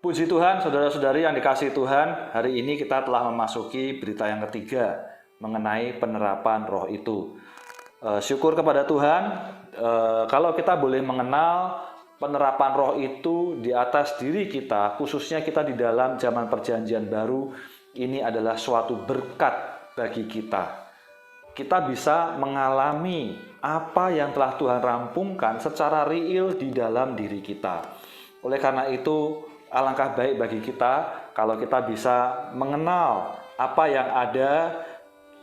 Puji Tuhan, saudara-saudari yang dikasihi Tuhan, hari ini kita telah memasuki berita yang ketiga mengenai penerapan roh itu. Syukur kepada Tuhan, kalau kita boleh mengenal penerapan roh itu di atas diri kita, khususnya kita di dalam zaman perjanjian baru, ini adalah suatu berkat bagi kita. Kita bisa mengalami apa yang telah Tuhan rampungkan secara real di dalam diri kita. Oleh karena itu, alangkah baik bagi kita kalau kita bisa mengenal apa yang ada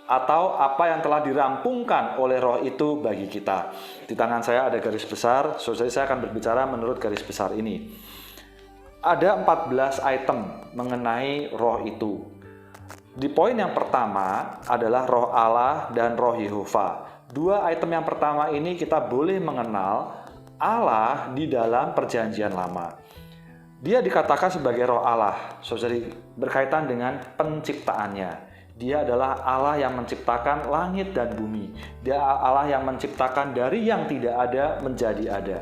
atau apa yang telah dirampungkan oleh roh itu bagi kita. Di tangan saya ada garis besar, saya akan berbicara menurut garis besar ini. Ada 14 item mengenai roh itu. Di poin yang pertama adalah roh Allah dan roh Yehova. Dua item yang pertama ini kita boleh mengenal Allah di dalam perjanjian lama. Dia dikatakan sebagai roh Allah, saudari, berkaitan dengan penciptaannya. Dia adalah Allah yang menciptakan langit dan bumi. Dia Allah yang menciptakan dari yang tidak ada menjadi ada.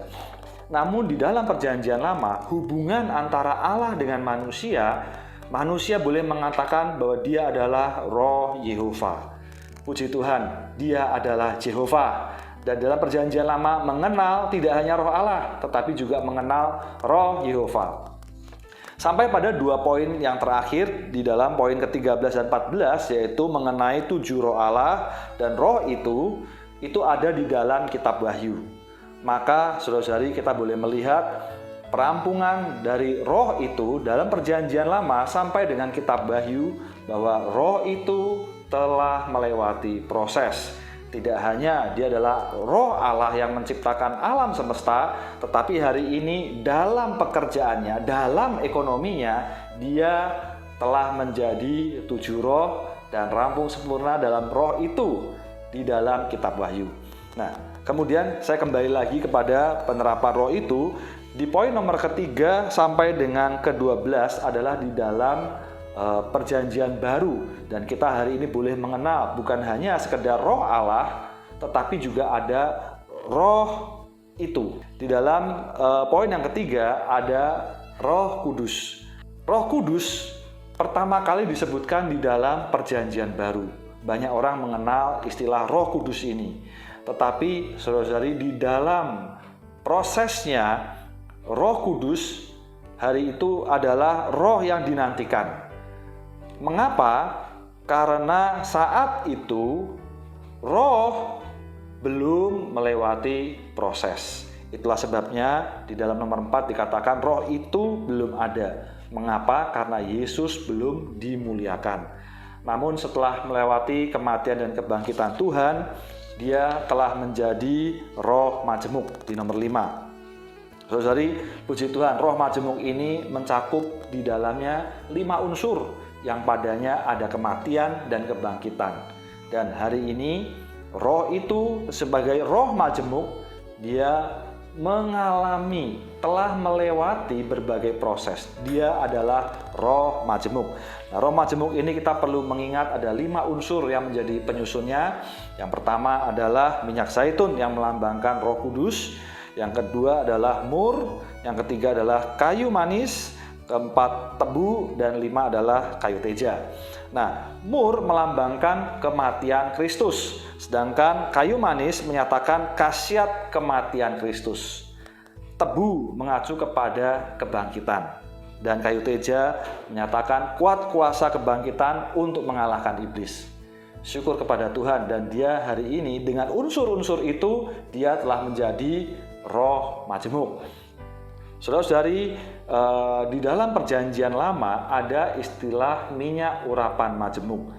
Namun di dalam perjanjian lama, hubungan antara Allah dengan manusia boleh mengatakan bahwa dia adalah roh Yehova. Puji Tuhan, dia adalah Jehovah. Dan dalam perjanjian lama mengenal tidak hanya roh Allah, tetapi juga mengenal roh Yehova. Sampai pada dua poin yang terakhir di dalam poin ke-13 dan 14, yaitu mengenai 7 roh Allah dan roh itu ada di dalam kitab Wahyu. Maka saudara-saudari kita boleh melihat perampungan dari roh itu dalam perjanjian lama sampai dengan kitab Wahyu, bahwa roh itu telah melewati proses. Tidak hanya dia adalah roh Allah yang menciptakan alam semesta, tetapi hari ini dalam pekerjaannya, dalam ekonominya, dia telah menjadi 7 roh dan rampung sempurna dalam roh itu di dalam kitab Wahyu. Nah, kemudian saya kembali lagi kepada penerapan roh itu. Di poin nomor ketiga sampai dengan ke-12 adalah di dalam perjanjian baru, dan kita hari ini boleh mengenal bukan hanya sekedar roh Allah, tetapi juga ada roh itu. Di dalam poin yang ketiga ada Roh Kudus. Roh Kudus pertama kali disebutkan di dalam perjanjian baru. Banyak orang mengenal istilah Roh Kudus ini, tetapi saudara-saudari, di dalam prosesnya Roh Kudus hari itu adalah roh yang dinantikan. Mengapa? Karena saat itu roh belum melewati proses. Itulah sebabnya di dalam nomor 4 dikatakan roh itu belum ada. Mengapa? Karena Yesus belum dimuliakan. Namun setelah melewati kematian dan kebangkitan Tuhan, dia telah menjadi roh majemuk di nomor 5. Saudari, puji Tuhan, roh majemuk ini mencakup di dalamnya 5 unsur yang padanya ada kematian dan kebangkitan. Dan hari ini roh itu sebagai roh majemuk, dia mengalami, telah melewati berbagai proses. Dia adalah roh majemuk. Nah, roh majemuk ini kita perlu mengingat ada 5 unsur yang menjadi penyusunnya. Yang pertama adalah minyak zaitun yang melambangkan Roh Kudus. Yang kedua adalah mur. Yang ketiga adalah kayu manis. Keempat tebu, dan 5 adalah kayu teja. Nah, mur melambangkan kematian Kristus, sedangkan kayu manis menyatakan khasiat kematian Kristus. Tebu mengacu kepada kebangkitan, dan kayu teja menyatakan kuat kuasa kebangkitan untuk mengalahkan iblis. Syukur kepada Tuhan, dan dia hari ini dengan unsur-unsur itu dia telah menjadi roh majemuk. Saudara-saudari, di dalam perjanjian lama ada istilah minyak urapan majemuk.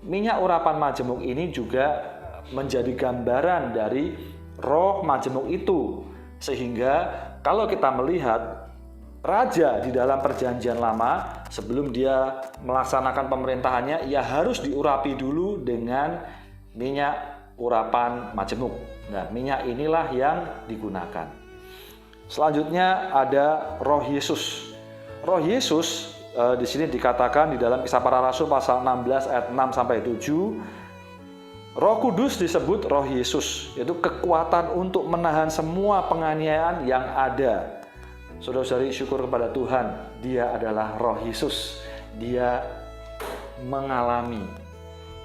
Minyak urapan majemuk ini juga menjadi gambaran dari roh majemuk itu. Sehingga kalau kita melihat raja di dalam perjanjian lama, sebelum dia melaksanakan pemerintahannya, ia harus diurapi dulu dengan minyak urapan majemuk. Nah, minyak inilah yang digunakan. Selanjutnya ada roh Yesus. Roh Yesus di sini dikatakan di dalam Kisah Para Rasul pasal 16 ayat 6 sampai 7. Roh Kudus disebut roh Yesus, yaitu kekuatan untuk menahan semua penganiayaan yang ada. Saudara-saudari, syukur kepada Tuhan, Dia adalah Roh Yesus. Dia mengalami,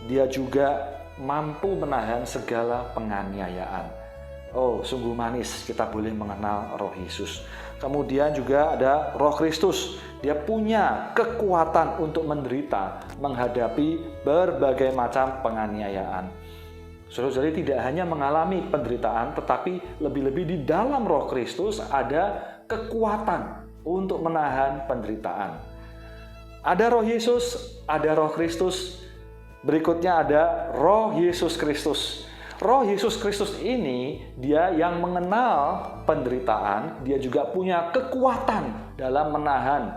Dia juga mampu menahan segala penganiayaan. Oh, sungguh manis kita boleh mengenal Roh Yesus. Kemudian juga ada Roh Kristus. Dia punya kekuatan untuk menderita, menghadapi berbagai macam penganiayaan. Saudara-saudari, tidak hanya mengalami penderitaan, tetapi lebih-lebih di dalam Roh Kristus ada kekuatan untuk menahan penderitaan. Ada Roh Yesus, ada Roh Kristus. Berikutnya ada Roh Yesus Kristus. Roh Yesus Kristus ini, Dia yang mengenal penderitaan, Dia juga punya kekuatan dalam menahan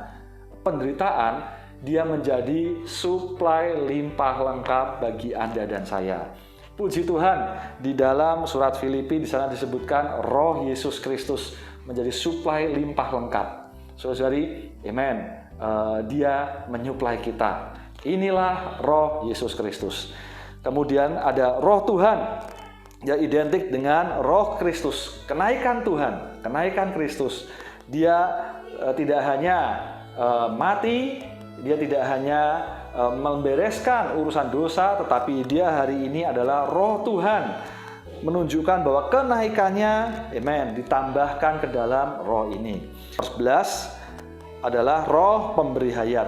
penderitaan. Dia menjadi suplai limpah lengkap bagi Anda dan saya. Puji Tuhan, di dalam surat Filipi di sana disebutkan Roh Yesus Kristus menjadi suplai limpah lengkap. Saudari, amen. Dia menyuplai kita. Inilah Roh Yesus Kristus. Kemudian ada Roh Tuhan, yang identik dengan Roh Kristus, kenaikan Tuhan, kenaikan Kristus. Dia tidak hanya mati, Dia tidak hanya membereskan urusan dosa, tetapi Dia hari ini adalah Roh Tuhan, menunjukkan bahwa kenaikannya, amen, ditambahkan ke dalam Roh ini. 11 adalah Roh pemberi hayat.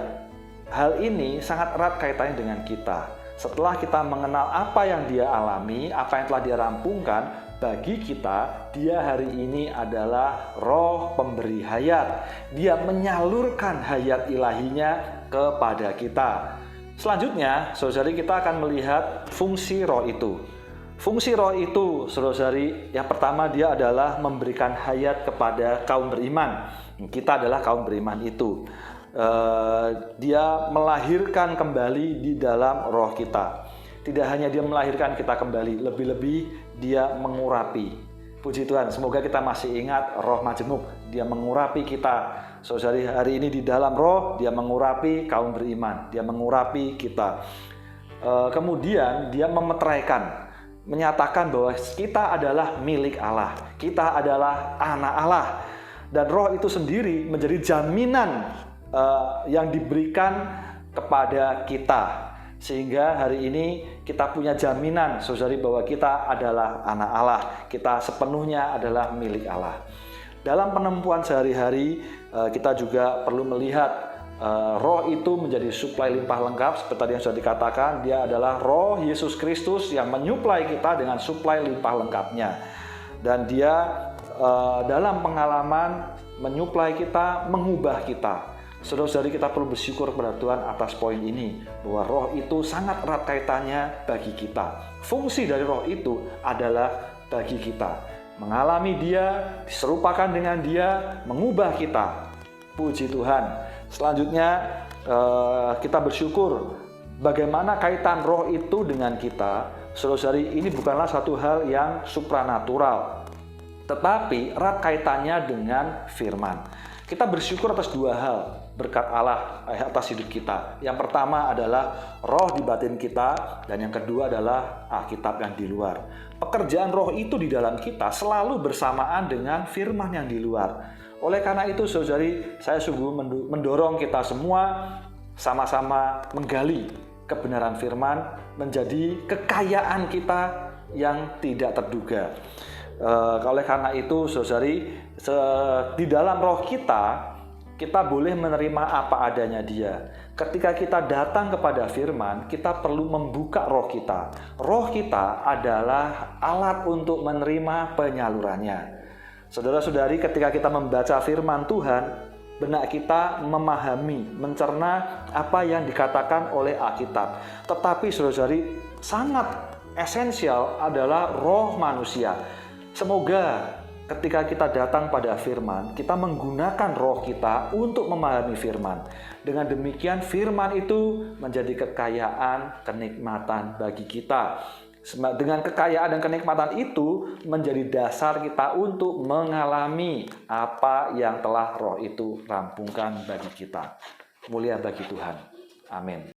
Hal ini sangat erat kaitannya dengan kita. Setelah kita mengenal apa yang Dia alami, apa yang telah Dia rampungkan, bagi kita, Dia hari ini adalah Roh pemberi hayat. Dia menyalurkan hayat ilahinya kepada kita. Selanjutnya, saudari, kita akan melihat fungsi Roh itu. Fungsi Roh itu, saudari, yang pertama Dia adalah memberikan hayat kepada kaum beriman. Kita adalah kaum beriman itu. Dia melahirkan kembali di dalam roh kita. Tidak hanya Dia melahirkan kita kembali, lebih-lebih Dia mengurapi. Puji Tuhan, semoga kita masih ingat Roh Majemuk. Dia mengurapi kita. Saudari, hari ini di dalam Roh, Dia mengurapi kaum beriman. Dia mengurapi kita. Kemudian Dia memeteraikan, menyatakan bahwa kita adalah milik Allah. Kita adalah anak Allah. Dan Roh itu sendiri menjadi jaminan yang diberikan kepada kita, sehingga hari ini kita punya jaminan, saudari, bahwa kita adalah anak Allah, kita sepenuhnya adalah milik Allah. Dalam penempuan sehari-hari, kita juga perlu melihat Roh itu menjadi suplai limpah lengkap. Seperti yang sudah dikatakan, Dia adalah Roh Yesus Kristus yang menyuplai kita dengan suplai limpah lengkapnya. Dan Dia dalam pengalaman menyuplai kita, mengubah kita. Saudara-saudari, kita perlu bersyukur kepada Tuhan atas poin ini, bahwa Roh itu sangat erat kaitannya bagi kita. Fungsi dari Roh itu adalah bagi kita. Mengalami Dia, diserupakan dengan Dia, mengubah kita. Puji Tuhan. Selanjutnya, kita bersyukur bagaimana kaitan Roh itu dengan kita. Saudara-saudari, ini bukanlah satu hal yang supranatural, tetapi erat kaitannya dengan firman. Kita bersyukur atas dua hal berkat Allah atas hidup kita. Yang pertama adalah Roh di batin kita, dan yang kedua adalah Alkitab yang di luar. Pekerjaan Roh itu di dalam kita selalu bersamaan dengan firman yang di luar. Oleh karena itu, saudari, saya sungguh mendorong kita semua sama-sama menggali kebenaran firman menjadi kekayaan kita yang tidak terduga. Oleh karena itu, saudari, di dalam roh kita boleh menerima apa adanya Dia. Ketika kita datang kepada firman, kita perlu membuka roh kita. Roh kita adalah alat untuk menerima penyalurannya. Saudara-saudari, ketika kita membaca firman Tuhan, benak kita memahami, mencerna apa yang dikatakan oleh Alkitab. Tetapi saudara-saudari, sangat esensial adalah roh manusia. Semoga ketika kita datang pada firman, kita menggunakan roh kita untuk memahami firman. Dengan demikian, firman itu menjadi kekayaan, kenikmatan bagi kita. Dengan kekayaan dan kenikmatan itu menjadi dasar kita untuk mengalami apa yang telah roh itu rampungkan bagi kita. Mulia bagi Tuhan. Amin.